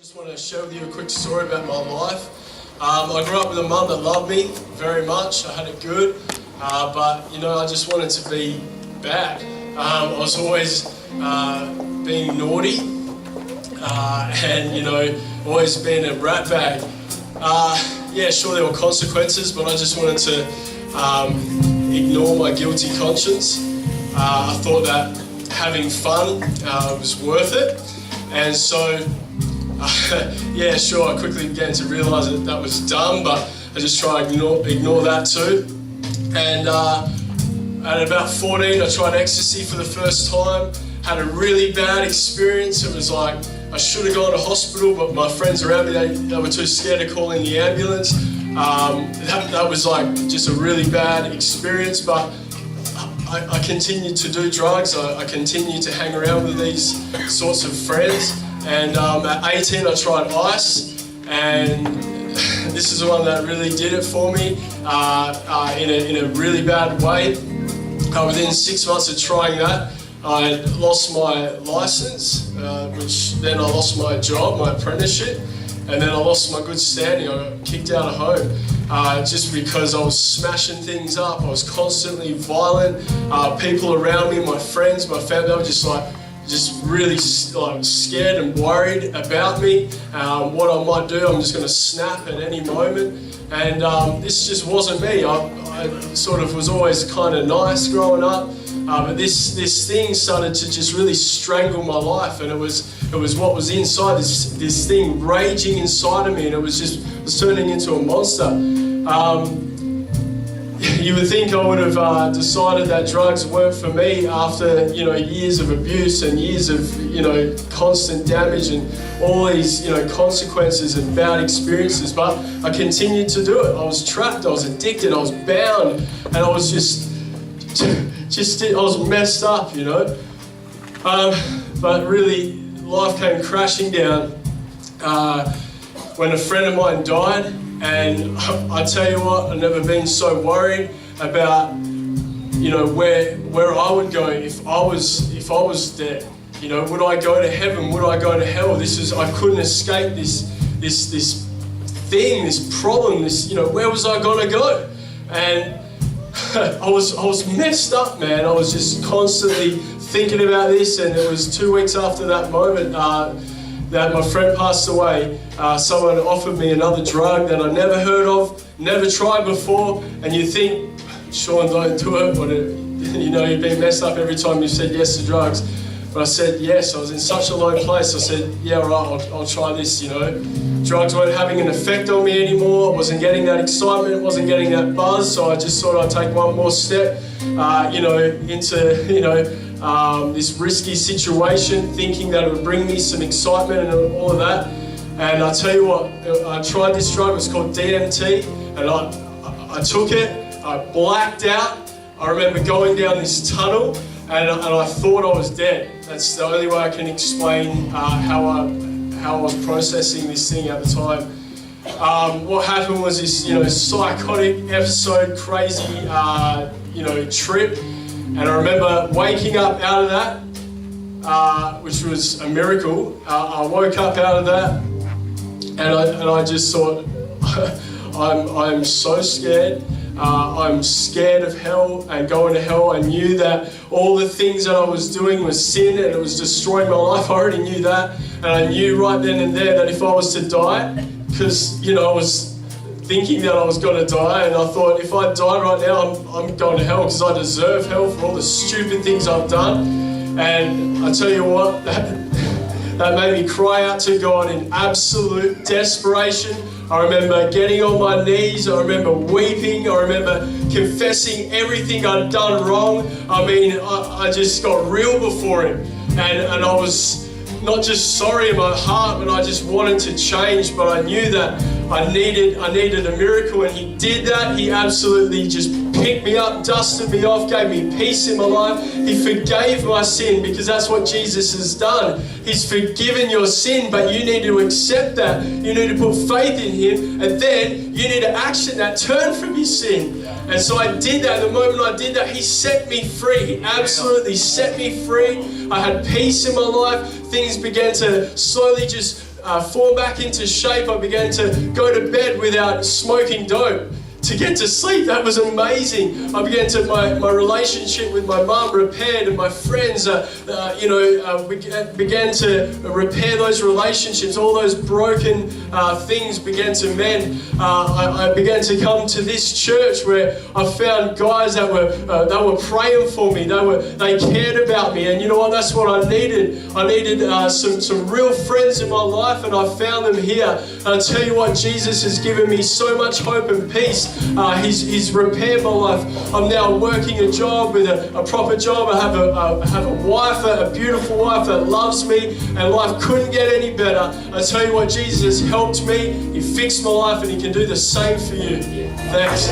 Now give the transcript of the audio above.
Just want to share with you a quick story about my life. I grew up with a mum that loved me very much. I had it good, but I just wanted to be bad. I was always being naughty, and always being a rat bag. Yeah, sure there were consequences, but I just wanted to ignore my guilty conscience. I thought that having fun was worth it, and so. Yeah, sure, I quickly began to realise that was dumb, but I just tried to ignore that too. And at about 14, I tried ecstasy for the first time, had a really bad experience. It was like, I should have gone to hospital, but my friends around me, they were too scared to call in the ambulance. That was like just a really bad experience, but I continued to do drugs. I continued to hang around with these sorts of friends. And at 18 I tried ice, and this is the one that really did it for me in a really bad way. Within 6 months of trying that, I lost my license, which then I lost my job, my apprenticeship, and then I lost my good standing. I got kicked out of home just because I was smashing things up. I was constantly violent. People around me, my friends, my family, they were just really scared and worried about me, what I might do. I'm just going to snap at any moment, and this just wasn't me. I sort of was always kind of nice growing up, but this thing started to just really strangle my life, and it was what was inside, this thing raging inside of me, and it was turning into a monster. You would think I would have decided that drugs weren't for me after years of abuse and years of constant damage and all these consequences and bad experiences, but I continued to do it. I was trapped, I was addicted, I was bound, and I was I was messed up, But really, life came crashing down when a friend of mine died. And I tell you what, I've never been so worried about, where I would go if I was dead. Would I go to heaven? Would I go to hell? I couldn't escape this thing, this problem, where was I gonna go? And I was messed up, man. I was just constantly thinking about this, and it was 2 weeks after that moment that my friend passed away. Someone offered me another drug that I never heard of, never tried before, and you think, Sean, don't do it, but you've been messed up every time you said yes to drugs. But I said yes. I was in such a low place. I said, yeah, right, I'll try this, Drugs weren't having an effect on me anymore. I wasn't getting that excitement, wasn't getting that buzz, so I just thought I'd take one more step, into, this risky situation, thinking that it would bring me some excitement and all of that. And I tell you what, I tried this drug. It was called DMT, and I took it. I blacked out. I remember going down this tunnel, and I thought I was dead. That's the only way I can explain how I was processing this thing at the time. What happened was this, psychotic episode, crazy, trip. And I remember waking up out of that, which was a miracle. I woke up out of that, and I just thought, I'm so scared. I'm scared of hell and going to hell. I knew that all the things that I was doing was sin and it was destroying my life. I already knew that, and I knew right then and there that if I was to die, because I was thinking that I was going to die, and I thought, if I die right now, I'm going to hell because I deserve hell for all the stupid things I've done. And I tell you what, that made me cry out to God in absolute desperation. I remember getting on my knees, I remember weeping, I remember confessing everything I'd done wrong. I just got real before Him, and I was not just sorry in my heart, but I just wanted to change. But I knew that I needed a miracle, and He did that. He absolutely just picked me up, dusted me off, gave me peace in my life. He forgave my sin, because that's what Jesus has done. He's forgiven your sin, but you need to accept that. You need to put faith in Him, and then you need to action that, turn from your sin. And so I did that. The moment I did that, He set me free. He absolutely set me free. I had peace in my life. Things began to slowly just fall back into shape. I began to go to bed without smoking dope to get to sleep. That was amazing. I began to, my relationship with my mum repaired, and my friends, began to repair those relationships. All those broken things began to mend. I began to come to this church where I found guys that were praying for me. They cared about me, and you know what? That's what I needed. I needed some real friends in my life, and I found them here. And I tell you what, Jesus has given me so much hope and peace. He's repaired my life. I'm now working a job with a proper job. I have a wife, a beautiful wife that loves me, and life couldn't get any better. I tell you what, Jesus has helped me. He fixed my life, and He can do the same for you. Thanks.